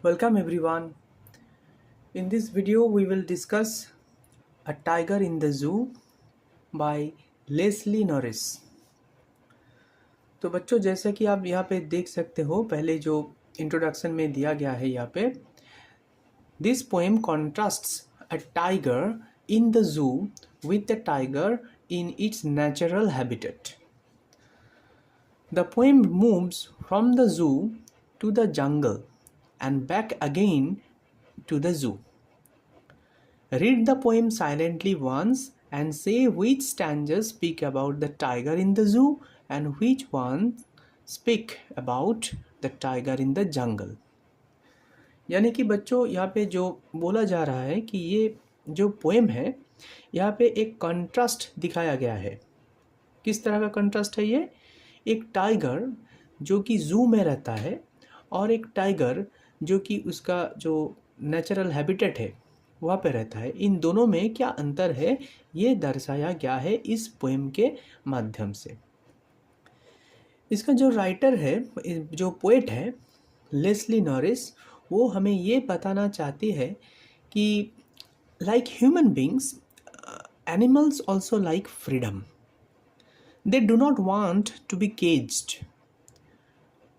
Welcome everyone. In this video we will discuss A Tiger in the Zoo by Leslie Norris. तो बच्चों, जैसा कि आप यहाँ पे देख सकते हो, पहले जो इंट्रोडक्शन में दिया गया है यहाँ पे, this poem contrasts a tiger in the zoo with a tiger in its natural habitat. The poem moves from the zoo to the jungle and back again to the zoo. Read the poem silently once and say which stanzas speak about the tiger in the zoo and which ones speak about the tiger in the jungle. यानी कि बच्चों, यहाँ पे जो बोला जा रहा है कि ये जो पोएम है, यहाँ पे एक कंट्रास्ट दिखाया गया है। किस तरह का कंट्रास्ट है ये? एक टाइगर जो कि जू में रहता है और एक टाइगर जो कि उसका जो नेचुरल हैबिटेट है वहाँ पे रहता है। इन दोनों में क्या अंतर है, ये दर्शाया गया है इस पोएम के माध्यम से। इसका जो राइटर है, जो पोएट है लेस्ली नॉरिस, वो हमें ये बताना चाहती है कि like human beings, animals also like freedom. They do not want to be caged.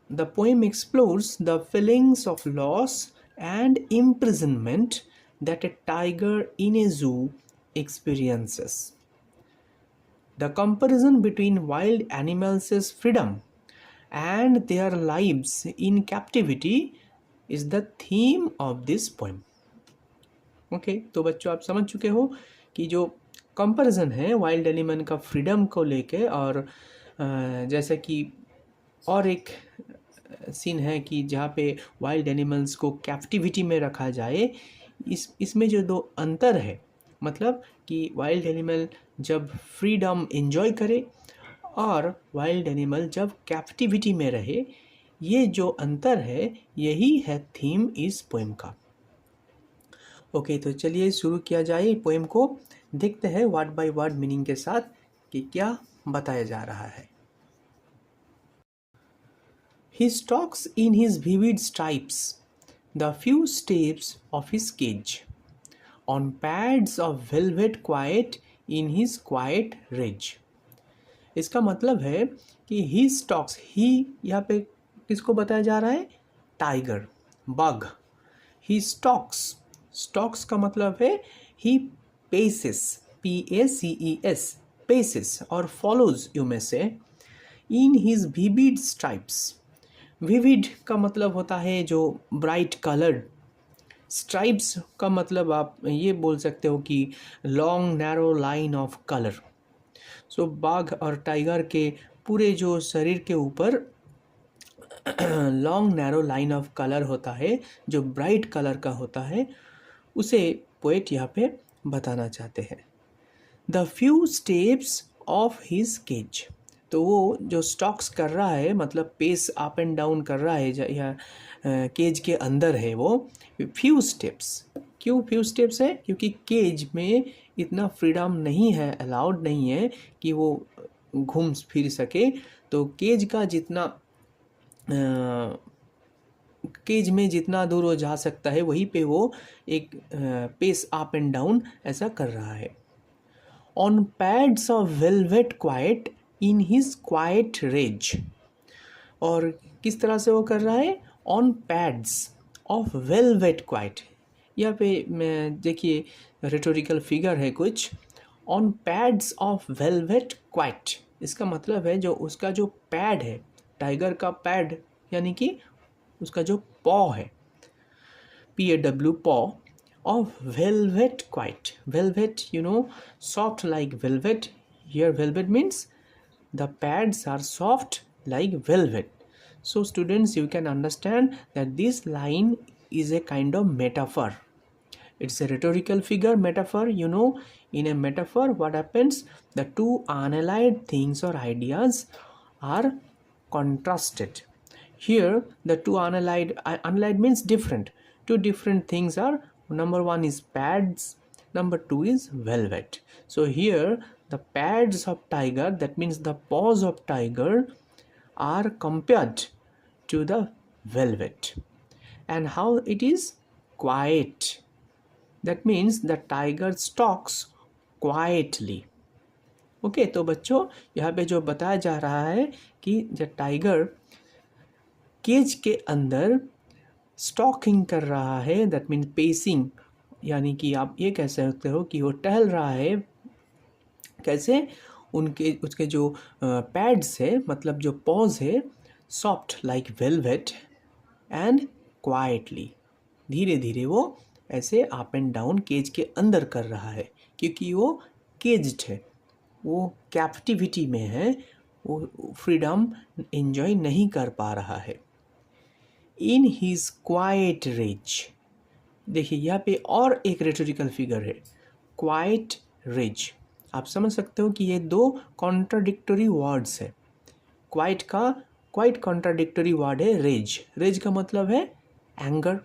The poem explores the feelings of loss and imprisonment that a tiger in a zoo experiences. The comparison between wild animals' freedom and their lives in captivity is the theme of this poem. Okay, तो बच्चों आप समझ चुके हो कि जो comparison है wild animal का फ्रीडम को लेके, और जैसा कि और एक सीन है कि जहाँ पे वाइल्ड एनिमल्स को कैप्टिविटी में रखा जाए, इसमें जो दो अंतर है, मतलब कि वाइल्ड एनिमल जब फ्रीडम एंजॉय करे और वाइल्ड एनिमल जब कैप्टिविटी में रहे, ये जो अंतर है यही है थीम इस पोएम का। ओके, तो चलिए शुरू किया जाए पोएम को। देखते हैं वर्ड बाय वर्ड मीनिंग के साथ कि क्या बताया जा रहा है। He stalks in his vivid stripes the few steps of his cage, on pads of velvet quiet in his quiet rage. इसका मतलब है कि he stalks, he यहाँ पे किसको बताया जा रहा है? Tiger, bug. He stalks, stalks का मतलब है he paces, P-A-C-E-S, paces और follows you may say, in his vivid stripes. Vivid का मतलब होता है जो ब्राइट कलर्ड। स्ट्राइप्स का मतलब आप ये बोल सकते हो कि long narrow line of colour. So बाघ और टाइगर के पूरे जो शरीर के ऊपर long narrow line of colour होता है, जो ब्राइट कलर का होता है, उसे पोएट यहाँ पे बताना चाहते हैं। The few steps of his cage, तो वो जो स्टॉक्स कर रहा है, मतलब पेस अप एंड डाउन कर रहा है या केज के अंदर है, वो फ्यू स्टेप्स। क्यों फ्यू स्टेप्स है? क्योंकि केज में इतना फ्रीडम नहीं है, अलाउड नहीं है कि वो घूम फिर सके। तो केज का जितना केज में जितना दूर वो जा सकता है, वहीं पे वो एक पेस अप एंड डाउन ऐसा कर रहा है। On pads of velvet quiet in his quiet rage, और किस तरह से वो कर रहा है? On pads of velvet quiet. यहाँ पे मैं देखिए रेटोरिकल फिगर है कुछ। On pads of velvet quiet, इसका मतलब है जो उसका जो पैड है, टाइगर का पैड, यानी कि उसका जो पॉ है, P-A-W, पॉ of velvet quite. Velvet, you know, soft like velvet. Here velvet means the pads are soft like velvet. So students, you can understand that this line is a kind of metaphor. It's a rhetorical figure, metaphor. You know, in a metaphor what happens? The two unallied things or ideas are contrasted. Here the two unallied means different. Two different things are, number one is pads, number two is velvet. So here the pads of tiger, that means the paws of tiger, are compared to the velvet. and how it is quiet. That means the tiger stalks quietly. Okay तो बच्चों यहाँ पे जो बताया जा रहा है कि जब टाइगर केज के अंदर स्टॉकिंग कर रहा है, दैट मीन्स पेसिंग, यानी कि आप ये कह सकते हो कि वो टहल रहा है। कैसे? उसके जो पैड्स है, मतलब जो पॉज है, soft like velvet and quietly, धीरे धीरे वो ऐसे अप एंड डाउन केज के अंदर कर रहा है, क्योंकि वो केज्ड है, वो कैप्टिविटी में है, वो फ्रीडम एंजॉय नहीं कर पा रहा है। इन हीज क्वाइट रेज, देखिए यहाँ पे और एक रेटोरिकल फिगर है, क्वाइट रेज। आप समझ सकते हो कि ये दो कॉन्ट्राडिक्टरी वर्ड्स है। क्वाइट कॉन्ट्राडिक्टरी वर्ड है रेज। रेज का मतलब है एंगर।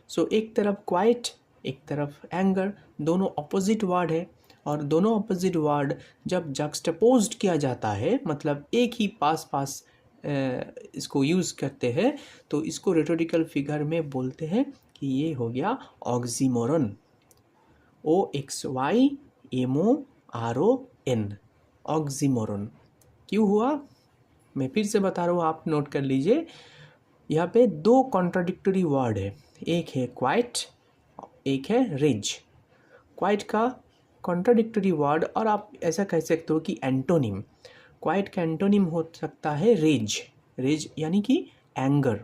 सो एक तरफ क्वाइट, एक तरफ एंगर, दोनों ऑपोजिट वर्ड है, और दोनों ऑपोजिट वर्ड जब जक्सटपोज्ड किया जाता है, मतलब एक ही पास इसको यूज़ करते हैं, तो इसको रेटोरिकल फिगर में बोलते हैं कि ये हो गया ऑक्सीमोरन। OXYMORON, oxymoron. क्यों हुआ? मैं फिर से बता रहा हूँ, आप नोट कर लीजिए। यहाँ पे दो कॉन्ट्राडिक्टरी वर्ड है, एक है क्वाइट, एक है रेज। क्वाइट का कॉन्ट्राडिक्टरी वर्ड, और आप ऐसा कह सकते हो कि एंटोनिम, क्वाइट का एंटोनिम हो सकता है रेज। रेज यानी कि एंगर।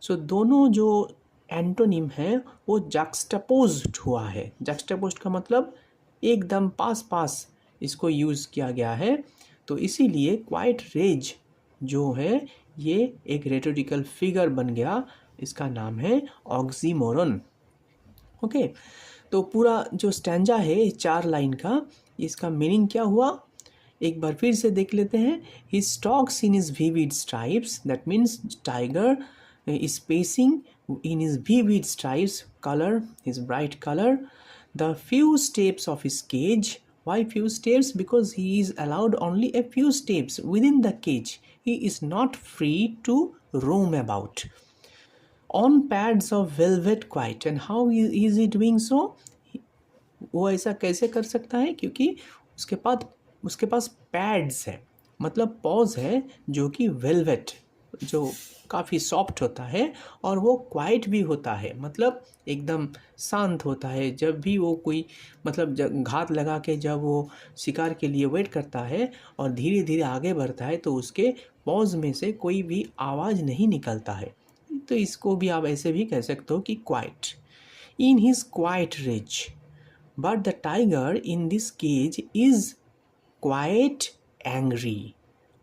सो दोनों जो एंटोनिम है वो जक्सटपोज्ड हुआ है। जक्सटपोज्ड का मतलब एकदम पास इसको यूज़ किया गया है, तो इसीलिए क्वाइट रेज जो है ये एक रेटोरिकल फिगर बन गया, इसका नाम है ऑक्सीमोरन। ओके, तो पूरा जो स्टैंजा है 4 लाइन का, इसका मीनिंग क्या हुआ एक बार फिर से देख लेते हैं। He stalks in his vivid stripes, that means tiger is pacing in his vivid stripes, color, his bright color, the few steps of his cage. Why few steps? Because he is allowed only a few steps within the cage. He is not free to roam about on pads of velvet quiet. And how is he doing so? वो ऐसा कैसे कर सकता है? क्योंकि उसके पास pads है, मतलब पॉज है जो कि वेलवेट, जो काफ़ी सॉफ्ट होता है, और वो क्वाइट भी होता है, मतलब एकदम शांत होता है। जब भी वो कोई मतलब घात लगा के जब वो शिकार के लिए वेट करता है और धीरे धीरे आगे बढ़ता है, तो उसके पॉज में से कोई भी आवाज़ नहीं निकलता है। तो इसको भी आप ऐसे भी कह सकते हो कि quiet. In his quiet rage, but the tiger in this cage is quite angry.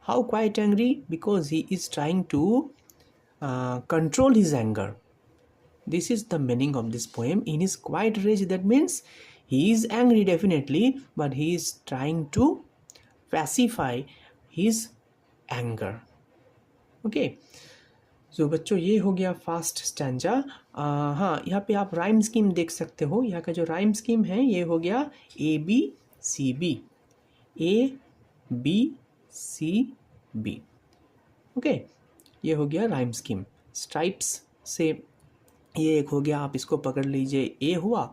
How quite angry? Because he is trying to control his anger. This is the meaning of this poem. In his quiet rage, that means he is angry definitely, but he is trying to pacify his anger. Okay. तो बच्चों ये हो गया fast stanza. हाँ, यहाँ पे आप rhyme scheme देख सकते हो। यहाँ का जो राइम स्कीम है ये हो गया ABCB, ABCB। ओके, ये हो गया राइम स्कीम। स्ट्राइप्स से ये एक हो गया, आप इसको पकड़ लीजिए, A हुआ।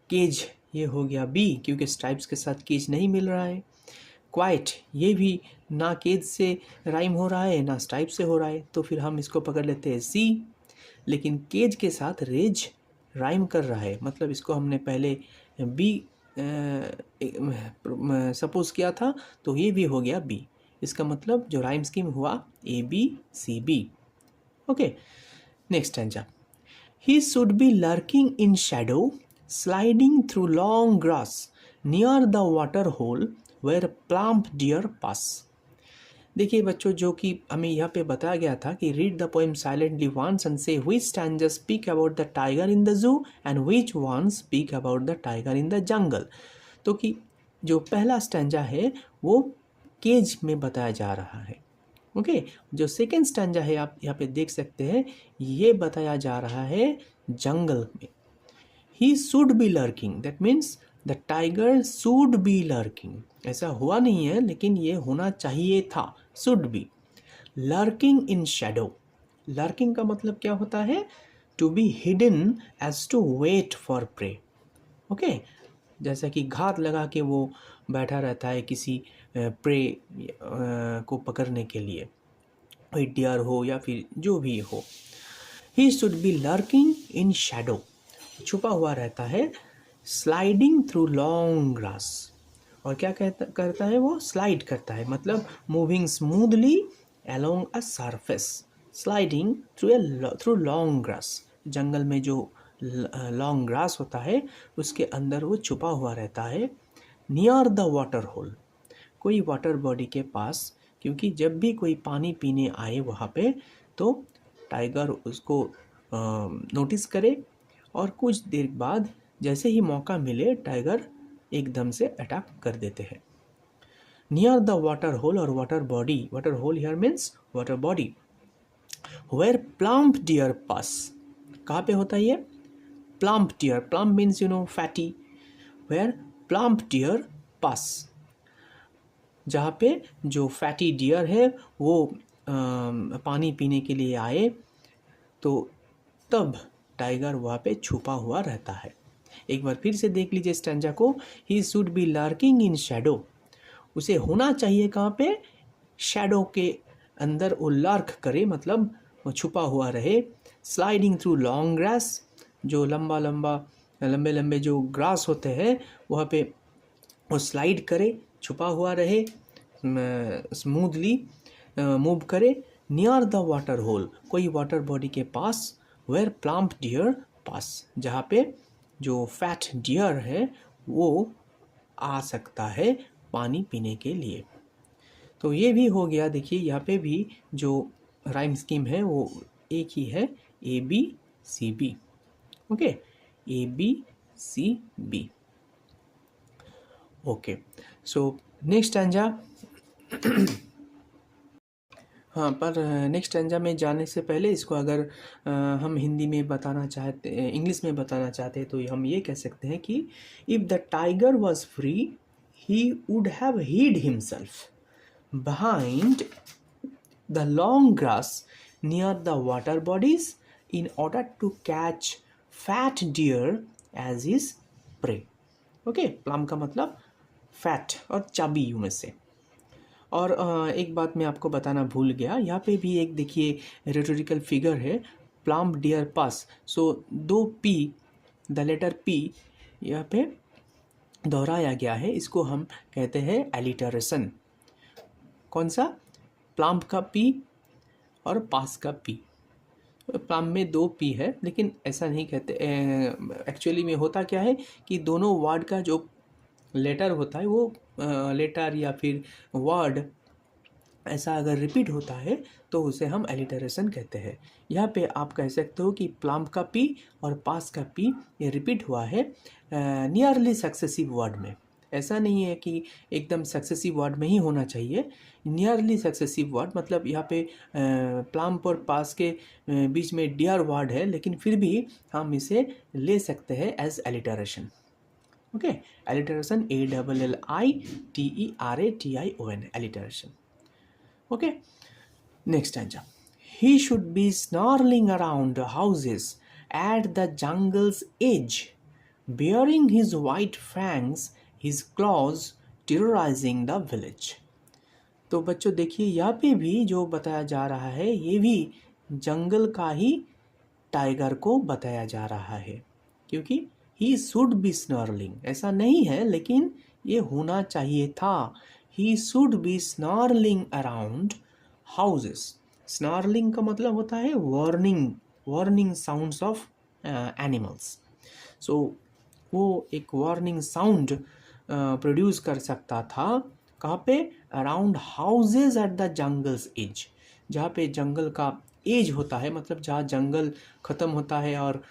केज ये हो गया B, क्योंकि स्ट्राइप्स के साथ केज नहीं मिल रहा है। क्वाइट ये भी ना केज से राइम हो रहा है ना स्ट्राइप से हो रहा है, तो फिर हम इसको पकड़ लेते हैं C। लेकिन केज के साथ रेज राइम कर रहा है, मतलब इसको हमने पहले B सपोज किया था, तो ये भी हो गया B। इसका मतलब जो राइम स्कीम हुआ ABCB। Okay, next stanza. He should be lurking in shadow, sliding through long grass, near the water hole where plump deer pass. देखिए बच्चों, जो कि हमें यहाँ पे बताया गया था कि read the poem silently once and से which stanza speak about the tiger in the zoo and which one speak about the tiger in the jungle. तो कि जो पहला स्टैंजा है वो केज में बताया जा रहा है। ओके, जो सेकेंड स्टैंजा है आप यहाँ पे देख सकते हैं, ये बताया जा रहा है जंगल में। He should be lurking, that means the tiger should be lurking. ऐसा हुआ नहीं है, लेकिन ये होना चाहिए था, should be. Lurking in shadow, lurking का मतलब क्या होता है? To be hidden as to wait for prey. Okay, जैसा कि घात लगा के वो बैठा रहता है किसी प्रे को पकड़ने के लिए, कोई डियर हो या फिर जो भी हो। ही should be lurking in shadow, छुपा हुआ रहता है। स्लाइडिंग थ्रू लॉन्ग ग्रास, और क्या करता है वो, स्लाइड करता है, मतलब moving smoothly along a surface, sliding through long grass. जंगल में जो लॉन्ग ग्रास होता है उसके अंदर वो छुपा हुआ रहता है। नियर द वाटर होल, कोई वाटर बॉडी के पास, क्योंकि जब भी कोई पानी पीने आए वहाँ पे तो टाइगर उसको नोटिस करे, और कुछ देर बाद जैसे ही मौका मिले टाइगर एकदम से अटैक कर देते हैं। नियर द वाटर होल और water body, water hole here means water body, where plump deer pass, कहाँ पे होता है ये, plump deer, plump means you know fatty, where plump deer pass, जहाँ पे जो फैटी डियर है वो पानी पीने के लिए आए तो तब टाइगर वहाँ पे छुपा हुआ रहता है। एक बार फिर से देख लीजिए स्टैंजा को। ही should be lurking in shadow, उसे होना चाहिए कहाँ पे, शैडो के अंदर वो लर्क करे, मतलब वो छुपा हुआ रहे। स्लाइडिंग थ्रू लॉन्ग ग्रास, जो लंबे लंबे जो ग्रास होते हैं वहाँ पे वो स्लाइड करे, छुपा हुआ रहे, स्मूथली मूव करे। नियर द वाटर होल, कोई वाटर बॉडी के पास, वेयर प्लम्प डियर पास, जहाँ पे जो फैट डियर है वो आ सकता है पानी पीने के लिए। तो ये भी हो गया। देखिए यहाँ पे भी जो राइम स्कीम है वो एक ही है, A B C B. Okay, A B C B. Okay, so next stanza. हाँ, पर नेक्स्ट स्टैंजा में जाने से पहले इसको अगर हम हिंदी में बताना चाहते, इंग्लिश में बताना चाहते हैं तो हम ये कह सकते हैं कि if the tiger was free he would have hid himself behind the long grass near the water bodies in order to catch fat deer as his prey. Okay, plum का मतलब फैट और चबी यू में से। और एक बात मैं आपको बताना भूल गया, यहाँ पे भी एक देखिए रेटोरिकल फिगर है, प्लम डियर पास। सो दो पी, द लेटर पी यहाँ पे दोहराया गया है, इसको हम कहते हैं एलिटरेशन। कौन सा, प्लम्प का पी और पास का पी। प्लम्प में दो पी है लेकिन ऐसा नहीं कहते, एक्चुअली में होता क्या है कि दोनों वर्ड का जो लेटर होता है वो लेटर या फिर वर्ड ऐसा अगर रिपीट होता है तो उसे हम एलिटरेशन कहते हैं। यहाँ पे आप कह सकते हो कि प्लम्प का पी और पास का पी ये रिपीट हुआ है नियरली सक्सेसिव वर्ड में। ऐसा नहीं है कि एकदम सक्सेसिव वर्ड में ही होना चाहिए, नियरली सक्सेसिव वर्ड, मतलब यहाँ पे प्लम्प और पास के बीच में डियर वर्ड है लेकिन फिर भी हम इसे ले सकते हैं as alliteration. Okay, alliteration, ALLITERATION, alliteration. Okay, next stanza. He should be snarling around houses at the jungle's edge, bearing his white fangs, his claws, terrorizing the village. तो बच्चों देखिए यहाँ पे भी जो बताया जा रहा है ये भी जंगल का ही टाइगर को बताया जा रहा है, क्योंकि he should be snarling, ऐसा नहीं है लेकिन ये होना चाहिए था। He should be snarling around houses. Snarling का मतलब होता है warning sounds of animals. So वो एक warning sound प्रोड्यूस कर सकता था कहाँ पे, around houses at the jungle's edge, जहाँ पे जंगल का एज होता है, मतलब जहाँ जंगल ख़त्म होता है और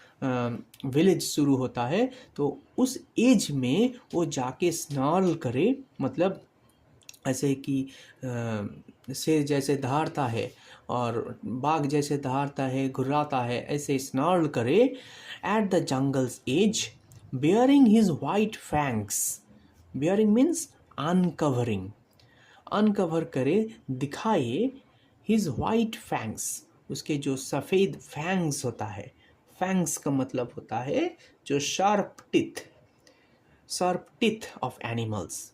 विलेज शुरू होता है, तो उस एज में वो जाके स्नार्ल करे, मतलब ऐसे कि शेर जैसे दहाड़ता है और बाघ जैसे दहाड़ता है, घुर्राता है, ऐसे स्नार्ल करे at the jungle's edge, bearing his white fangs. Bearing means uncovering. Uncover करे, दिखाए, his white fangs, उसके जो सफ़ेद फैंग्स होता है, फैंग्स का मतलब होता है जो sharp teeth of animals.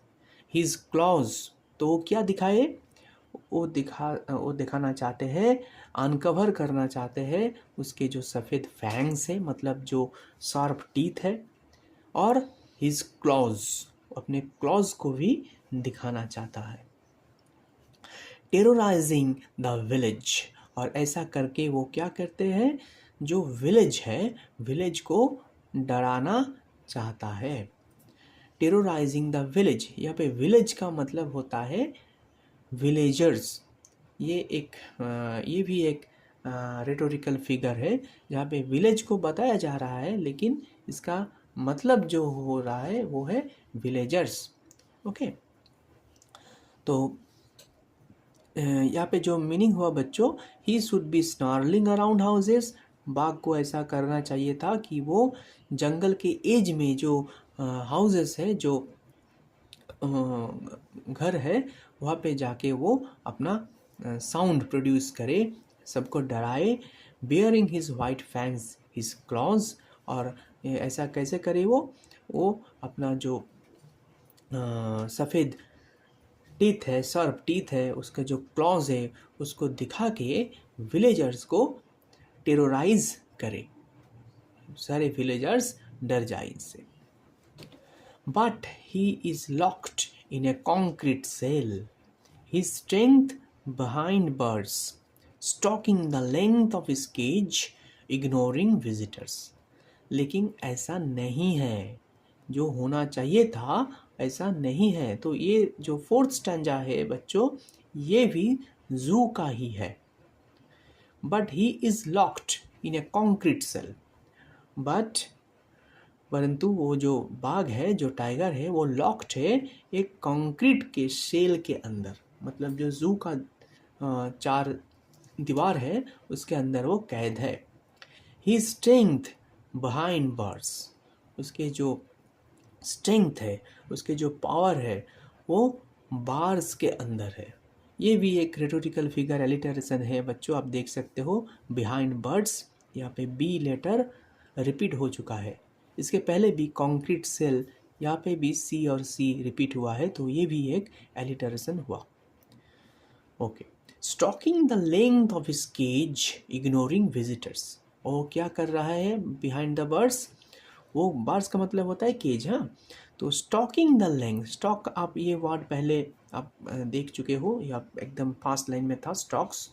His clause, तो वो क्या दिखाए, वो दिखाना चाहते हैं, अनकवर करना चाहते हैं उसके जो सफ़ेद फैंग्स है, मतलब जो शार्प टीथ है, और हिज क्लॉज, अपने क्लॉज को भी दिखाना चाहता है। टेरोराइजिंग द विलेज, और ऐसा करके वो क्या करते हैं, जो विलेज है, विलेज को डराना चाहता है। टेरोराइजिंग द विलेज, यहाँ पे विलेज का मतलब होता है विलेजर्स। ये भी एक रेटोरिकल फिगर है जहाँ पे विलेज को बताया जा रहा है, लेकिन इसका मतलब जो हो रहा है वो है विलेजर्स। ओके, तो यहाँ पे जो मीनिंग हुआ बच्चों, ही should B snarling around houses, बाघ को ऐसा करना चाहिए था कि वो जंगल के एज में जो हाउसेस है, जो घर है, वहाँ पे जाके वो अपना साउंड प्रोड्यूस करे, सबको डराए। Bearing his white fangs his clause, और ऐसा कैसे करे वो अपना जो सफ़ेद टीथ है, शार्प टीथ है, उसका जो क्लॉज है, उसको दिखा के विलेजर्स को टेरोराइज करे, सारे विलेजर्स डर जाए इनसे। But he is locked in a concrete cell, his strength behind bars, stalking the length of his cage, ignoring visitors. लेकिन ऐसा नहीं है, जो होना चाहिए था ऐसा नहीं है। तो ये जो फोर्थ स्टैंजा है बच्चों, ये भी जू का ही है। But he is locked in a concrete cell, परंतु वो जो बाघ है, जो टाइगर है, वो लॉक्ड है एक कंक्रीट के शेल के अंदर, मतलब जो जू का 4 दीवार है उसके अंदर वो कैद है। ही स्ट्रेंथ बिहाइंड बार्स, उसके जो स्ट्रेंथ है, उसके जो पावर है, वो बार्स के अंदर है। ये भी एक रेटोरिकल फिगर एलिटरेशन है बच्चों, आप देख सकते हो बिहाइंड बर्ड्स, यहाँ पे बी लेटर रिपीट हो चुका है। इसके पहले भी कॉन्क्रीट सेल, यहाँ पे भी सी और सी रिपीट हुआ है, तो ये भी एक एलिटरेशन हुआ। Okay, stalking the length of his cage, ignoring visitors, वो क्या कर रहा है बिहाइंड द बर्ड्स, वो बर्ड्स का मतलब होता है केज। हाँ, तो स्टॉकिंग द लेंथ, स्टॉक आप ये वर्ड पहले आप देख चुके हो, या एकदम फास्ट लाइन में था stalks.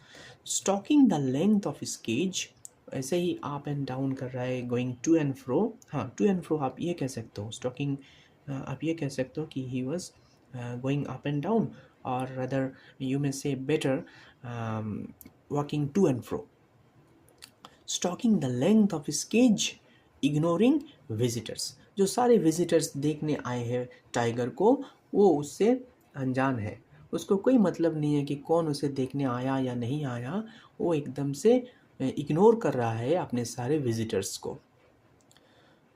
Stalking the length of his cage, ऐसे ही अप एंड डाउन कर रहा है, गोइंग टू एंड फ्रो। हाँ, टू एंड फ्रो आप ये कह सकते हो, स्टॉकिंग आप ये कह सकते हो कि he was going up and down, और rather you may say better walking to and fro. Stalking the length of his cage, ignoring visitors, जो सारे विजिटर्स देखने आए हैं टाइगर को, वो उससे अनजान है, उसको कोई मतलब नहीं है कि कौन उसे देखने आया या नहीं आया, वो एकदम से इग्नोर कर रहा है अपने सारे विजिटर्स को।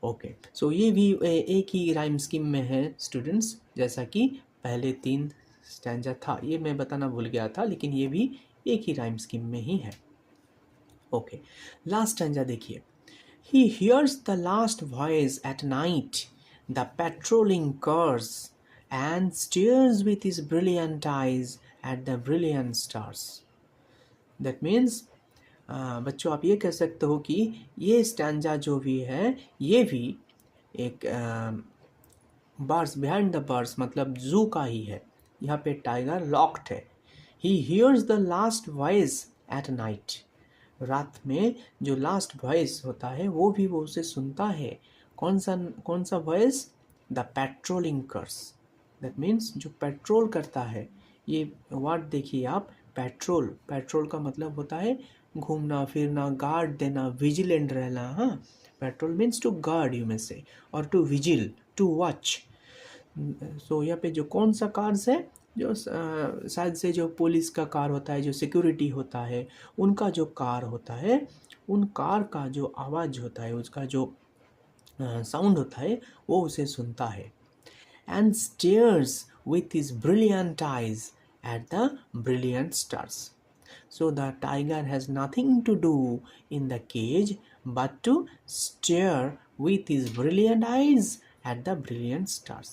ओके, सो ये भी एक ही राइम स्कीम में है स्टूडेंट्स, जैसा कि पहले 3 स्टैंजा था, ये मैं बताना भूल गया था, लेकिन ये भी एक ही राइम स्कीम में ही है। ओके, लास्ट स्टैंजा देखिए। He hears the last voice at night, the patrolling curs, and stares with his brilliant eyes at the brilliant stars. That means बच्चों आप ये कह सकते हो कि ये स्टैंजा जो भी है, ये भी एक बार्स, बिहाइंड द बार्स मतलब जू का ही है। यहाँ पे टाइगर लॉक्ड है। He hears the last voice at night, रात में जो लास्ट वॉइस होता है वो भी वो उसे सुनता है। कौन सा voice? The patrolling cars, that means जो पेट्रोल करता है। ये वर्ड देखिए आप, पेट्रोल का मतलब होता है घूमना फिरना, गार्ड देना, विजिलेंट रहना। हाँ, patrol means to guard you में से, और to vigil, to watch. So यहाँ पे जो कौन सा कार्स है, जो शायद से जो पुलिस का कार होता है, जो सिक्योरिटी होता है, उनका जो कार होता है, उन कार का जो आवाज़ होता है, उसका जो साउंड होता है, वो उसे सुनता है। And stairs with his brilliant eyes at the brilliant stars. So the tiger has nothing to do in the cage but to stare with his brilliant eyes at the brilliant stars.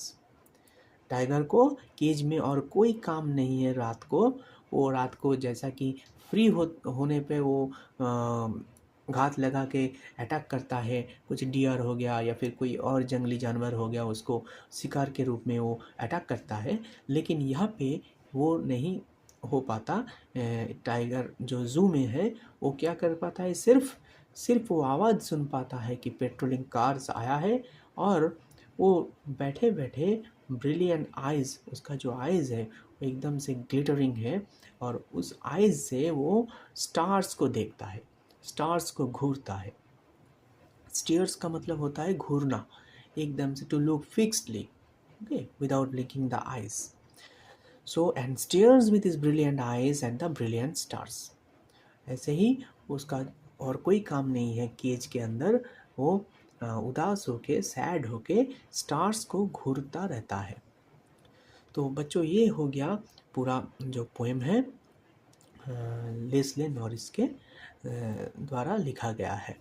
Tiger को cage में और कोई काम नहीं है रात को। वो रात को जैसा कि फ्री होने पे वो घात लगा के अटैक करता है। कुछ डियर हो गया या फिर कोई और जंगली जानवर हो गया, उसको शिकार के रूप में वो अटैक करता है। लेकिन यहाँ पे वो नहीं हो पाता। टाइगर जो ज़ू में है वो क्या कर पाता है, सिर्फ वो आवाज़ सुन पाता है कि पेट्रोलिंग कार्स आया है, और वो बैठे बैठे ब्रिलियंट आइज़, उसका जो आइज़ है वो एकदम से ग्लिटरिंग है, और उस आइज़ से वो स्टार्स को देखता है, स्टार्स को घूरता है। स्टीयर्स का मतलब होता है घूरना, एकदम से, to look fixedly, okay, without blinking the eyes. So and stares with his brilliant eyes and the brilliant stars. ऐसे ही उसका और कोई काम नहीं है केज के अंदर, वो उदास होके, सैड होके स्टार्स को घूरता रहता है। तो बच्चों, ये हो गया पूरा जो पोएम है लेस्ले नॉरिस के द्वारा लिखा गया है।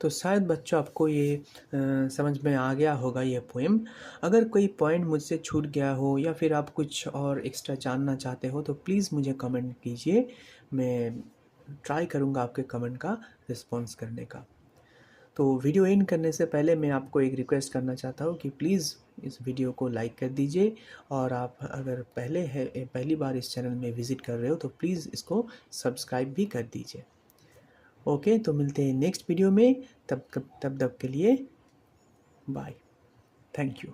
तो शायद बच्चों आपको ये समझ में आ गया होगा ये पोएम। अगर कोई पॉइंट मुझसे छूट गया हो या फिर आप कुछ और एक्स्ट्रा जानना चाहते हो तो प्लीज़ मुझे कमेंट कीजिए। मैं ट्राई करूँगा आपके कमेंट का रिस्पॉन्स करने का। तो वीडियो एंड करने से पहले मैं आपको एक रिक्वेस्ट करना चाहता हूँ कि प्लीज़ इस वीडियो को लाइक कर दीजिए, और आप अगर पहली बार इस चैनल में विज़िट कर रहे हो तो प्लीज़ इसको सब्सक्राइब भी कर दीजिए। ओके, तो मिलते हैं नेक्स्ट वीडियो में। तब तक के लिए बाय, थैंक यू।